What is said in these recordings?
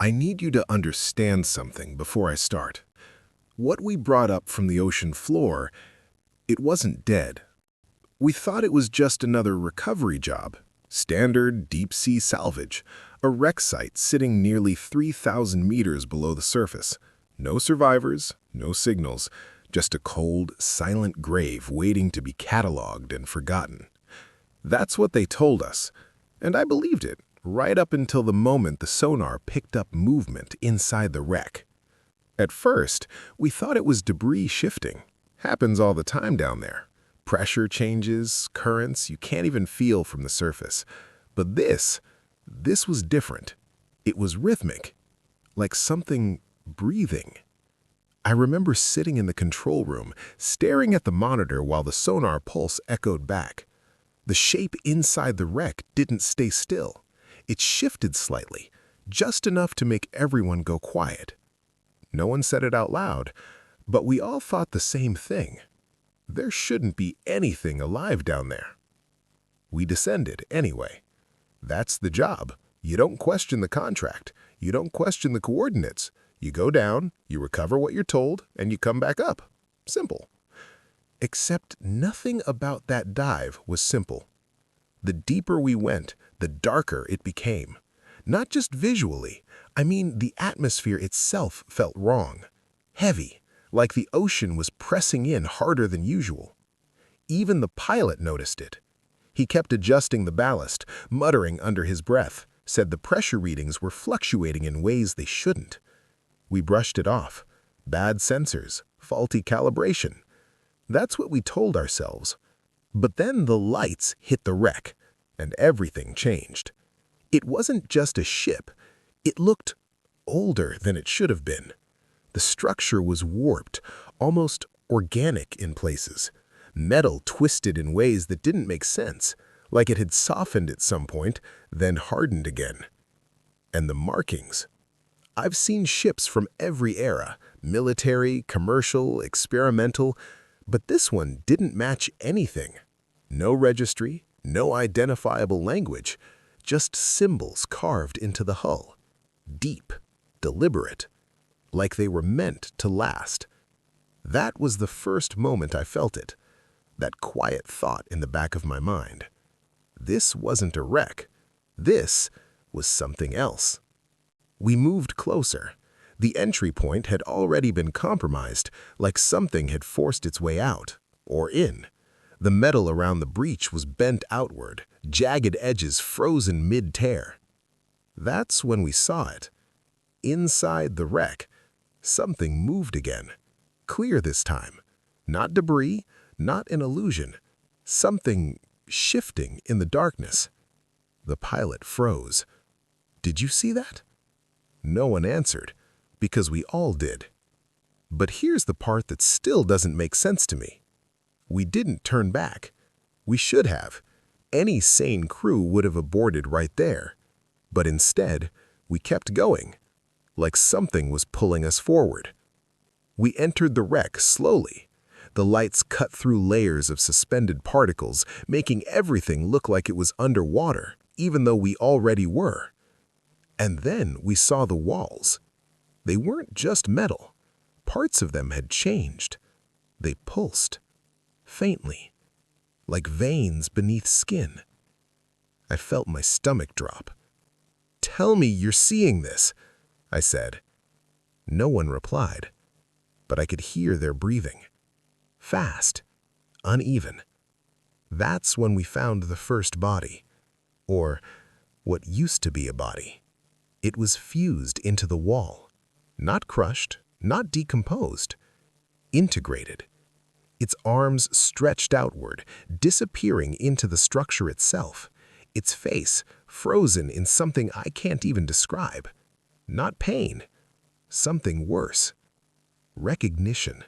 I need you to understand something before I start. What we brought up from the ocean floor, it wasn't dead. We thought it was just another recovery job. Standard deep-sea salvage, a wreck site sitting nearly 3,000 meters below the surface. No survivors, no signals, just a cold, silent grave waiting to be cataloged and forgotten. That's what they told us, and I believed it, right up until the moment the sonar picked up movement inside the wreck. At first, we thought it was debris shifting. Happens all the time down there. Pressure changes, currents you can't even feel from the surface. But this was different. It was rhythmic, like something breathing. I remember sitting in the control room, staring at the monitor while the sonar pulse echoed back. The shape inside the wreck didn't stay still. It shifted slightly, just enough to make everyone go quiet. No one said it out loud, but we all thought the same thing. There shouldn't be anything alive down there. We descended anyway. That's the job. You don't question the contract. You don't question the coordinates. You go down, you recover what you're told, and you come back up. Simple. Except nothing about that dive was simple. The deeper we went, the darker it became. Not just visually. I mean, the atmosphere itself felt wrong. Heavy, like the ocean was pressing in harder than usual. Even the pilot noticed it. He kept adjusting the ballast, muttering under his breath, said the pressure readings were fluctuating in ways they shouldn't. We brushed it off. Bad sensors, faulty calibration. That's what we told ourselves. But then the lights hit the wreck, and everything changed. It wasn't just a ship. It looked older than it should have been. The structure was warped, almost organic in places. Metal twisted in ways that didn't make sense, like it had softened at some point, then hardened again. And the markings. I've seen ships from every era, military, commercial, experimental, but this one didn't match anything. No registry, no identifiable language, just symbols carved into the hull. Deep, deliberate, like they were meant to last. That was the first moment I felt it, that quiet thought in the back of my mind. This wasn't a wreck. This was something else. We moved closer. The entry point had already been compromised, like something had forced its way out, or in. The metal around the breach was bent outward, jagged edges frozen mid-tear. That's when we saw it. Inside the wreck, something moved again. Clear this time. Not debris, not an illusion. Something shifting in the darkness. The pilot froze. Did you see that? No one answered, because we all did. But here's the part that still doesn't make sense to me. We didn't turn back. We should have. Any sane crew would have aborted right there. But instead, we kept going, like something was pulling us forward. We entered the wreck slowly. The lights cut through layers of suspended particles, making everything look like it was underwater, even though we already were. And then we saw the walls. They weren't just metal. Parts of them had changed. They pulsed, faintly, like veins beneath skin. I felt my stomach drop. "Tell me you're seeing this," I said. No one replied, but I could hear their breathing. Fast, uneven. That's when we found the first body, or what used to be a body. It was fused into the wall, not crushed, not decomposed, integrated. Its arms stretched outward, disappearing into the structure itself, its face frozen in something I can't even describe. Not pain, something worse. Recognition.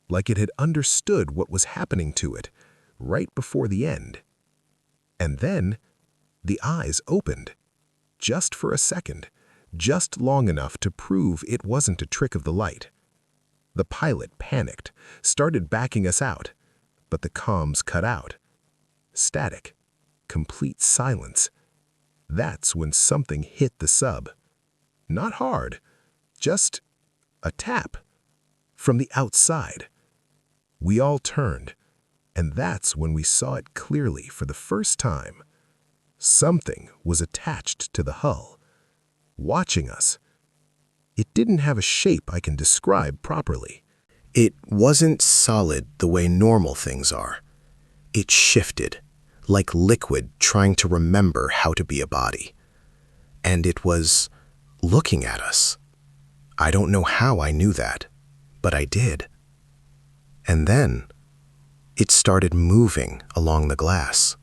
Like it had understood what was happening to it right before the end. And then the eyes opened. Just for a second, just long enough to prove it wasn't a trick of the light. The pilot panicked, started backing us out, but the comms cut out. Static, complete silence. That's when something hit the sub. Not hard, just a tap from the outside. We all turned, and that's when we saw it clearly for the first time. Something was attached to the hull, watching us. It didn't have a shape I can describe properly. It wasn't solid the way normal things are. It shifted, like liquid trying to remember how to be a body. And it was looking at us. I don't know how I knew that, but I did. And then it started moving along the glass,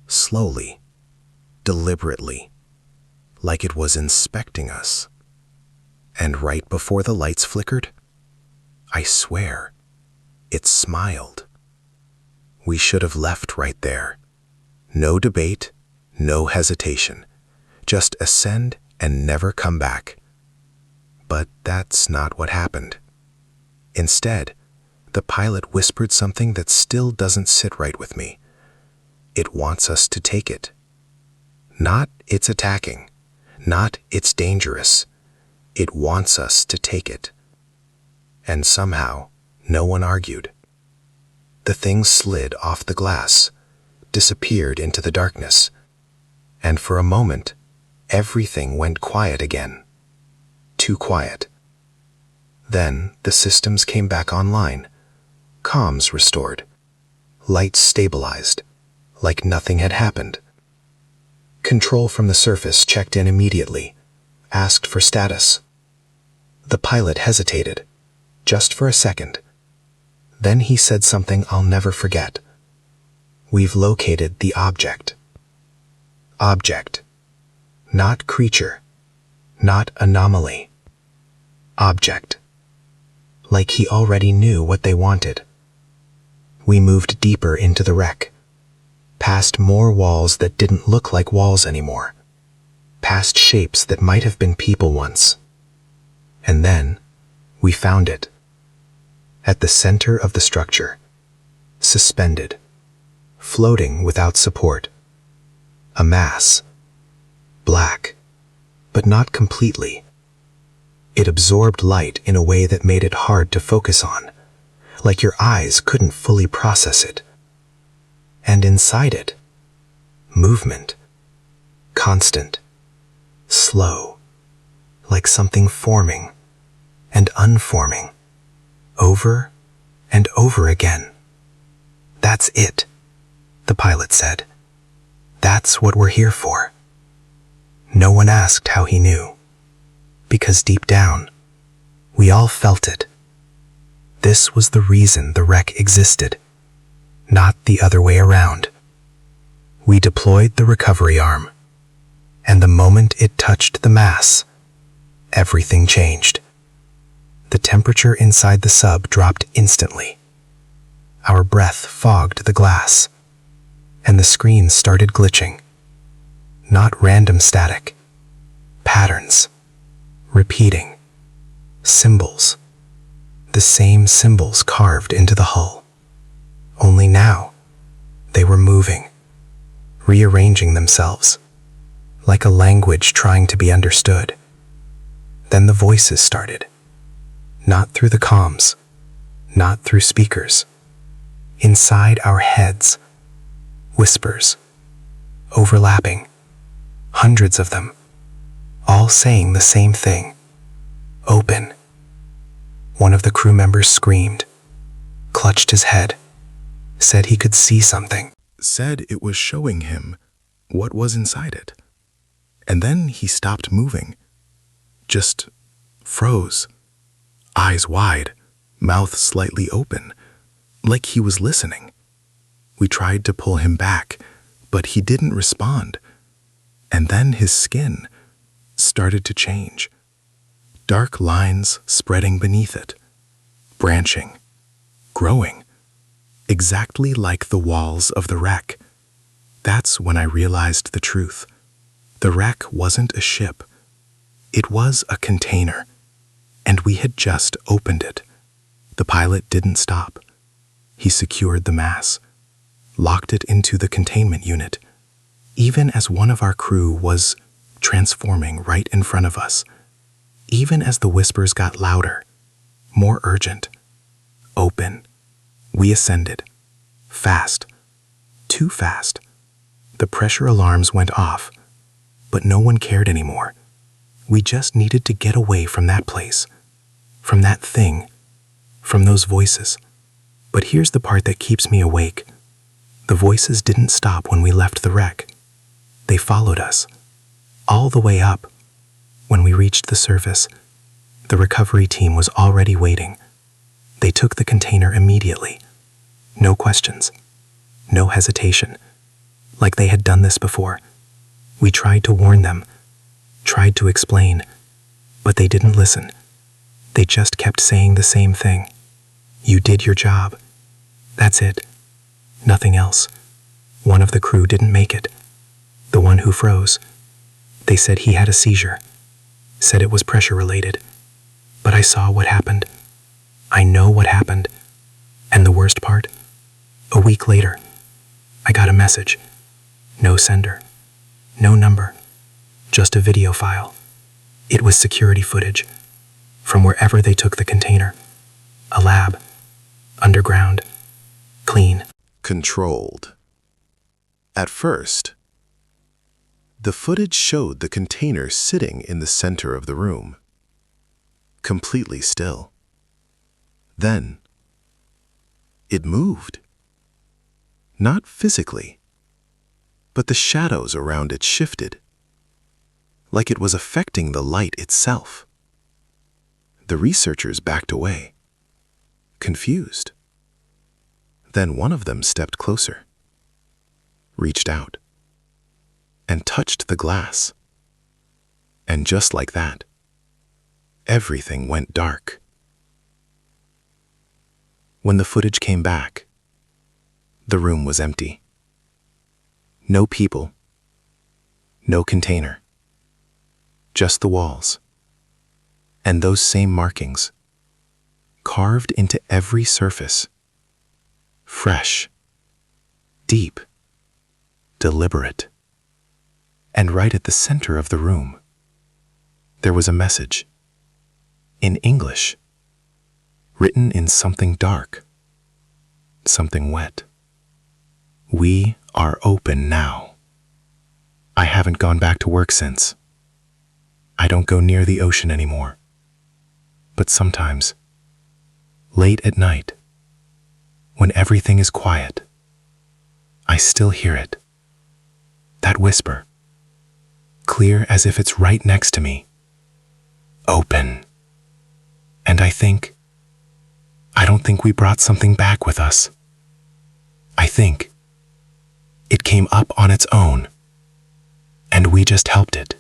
slowly, deliberately, like it was inspecting us. And right before the lights flickered, I swear, it smiled. We should have left right there. No debate, no hesitation. Just ascend and never come back. But that's not what happened. Instead, the pilot whispered something that still doesn't sit right with me. It wants us to take it. Not it's attacking, not it's dangerous. It wants us to take it. And somehow, no one argued. The thing slid off the glass, disappeared into the darkness, and for a moment, everything went quiet again. Too quiet. Then the systems came back online, comms restored, lights stabilized, like nothing had happened. Control from the surface checked in immediately, asked for status. The pilot hesitated, just for a second. Then he said something I'll never forget. We've located the object. Object. Not creature. Not anomaly. Object. Like he already knew what they wanted. We moved deeper into the wreck, past more walls that didn't look like walls anymore, past shapes that might have been people once. And then, we found it. At the center of the structure, suspended, floating without support. A mass. Black, but not completely. It absorbed light in a way that made it hard to focus on, like your eyes couldn't fully process it. And inside it, movement. Constant. Slow. Like something forming and unforming, over and over again. That's it, the pilot said. That's what we're here for. No one asked how he knew, because deep down, we all felt it. This was the reason the wreck existed, not the other way around. We deployed the recovery arm, and the moment it touched the mass, everything changed. The temperature inside the sub dropped instantly. Our breath fogged the glass, and the screen started glitching. Not random static. Patterns. Repeating. Symbols. The same symbols carved into the hull. Only now, they were moving, rearranging themselves, like a language trying to be understood. Then the voices started. Not through the comms, not through speakers. Inside our heads, whispers, overlapping, hundreds of them, all saying the same thing. Open. One of the crew members screamed, clutched his head, said he could see something. Said it was showing him what was inside it. And then he stopped moving, just froze. Eyes wide, mouth slightly open, like he was listening. We tried to pull him back, but he didn't respond. And then his skin started to change. Dark lines spreading beneath it, branching, growing, exactly like the walls of the wreck. That's when I realized the truth. The wreck wasn't a ship. It was a container. And we had just opened it. The pilot didn't stop. He secured the mass, locked it into the containment unit, even as one of our crew was transforming right in front of us. Even as the whispers got louder, more urgent, open, we ascended. Fast. Too fast. The pressure alarms went off, but no one cared anymore. We just needed to get away from that place, from that thing, from those voices. But here's the part that keeps me awake. The voices didn't stop when we left the wreck. They followed us, all the way up. When we reached the surface, the recovery team was already waiting. They took the container immediately. No questions, no hesitation, like they had done this before. We tried to warn them, tried to explain, but they didn't listen. They just kept saying the same thing. You did your job. That's it. Nothing else. One of the crew didn't make it. The one who froze. They said he had a seizure. Said it was pressure related. But I saw what happened. I know what happened. And the worst part? A week later, I got a message. No sender. No number. Just a video file. It was security footage. From wherever they took the container. A lab. Underground. Clean. Controlled. At first, the footage showed the container sitting in the center of the room, completely still. Then, it moved. Not physically, but the shadows around it shifted, like it was affecting the light itself. The researchers backed away, confused. Then one of them stepped closer, reached out, and touched the glass. And just like that, everything went dark. When the footage came back, the room was empty. No people, no container, just the walls. And those same markings, carved into every surface. Fresh, deep, deliberate. And right at the center of the room, there was a message. In English, written in something dark, something wet. We are open now. I haven't gone back to work since. I don't go near the ocean anymore. But sometimes, late at night, when everything is quiet, I still hear it. That whisper, clear as if it's right next to me. Open. And I don't think we brought something back with us. I think it came up on its own, and we just helped it.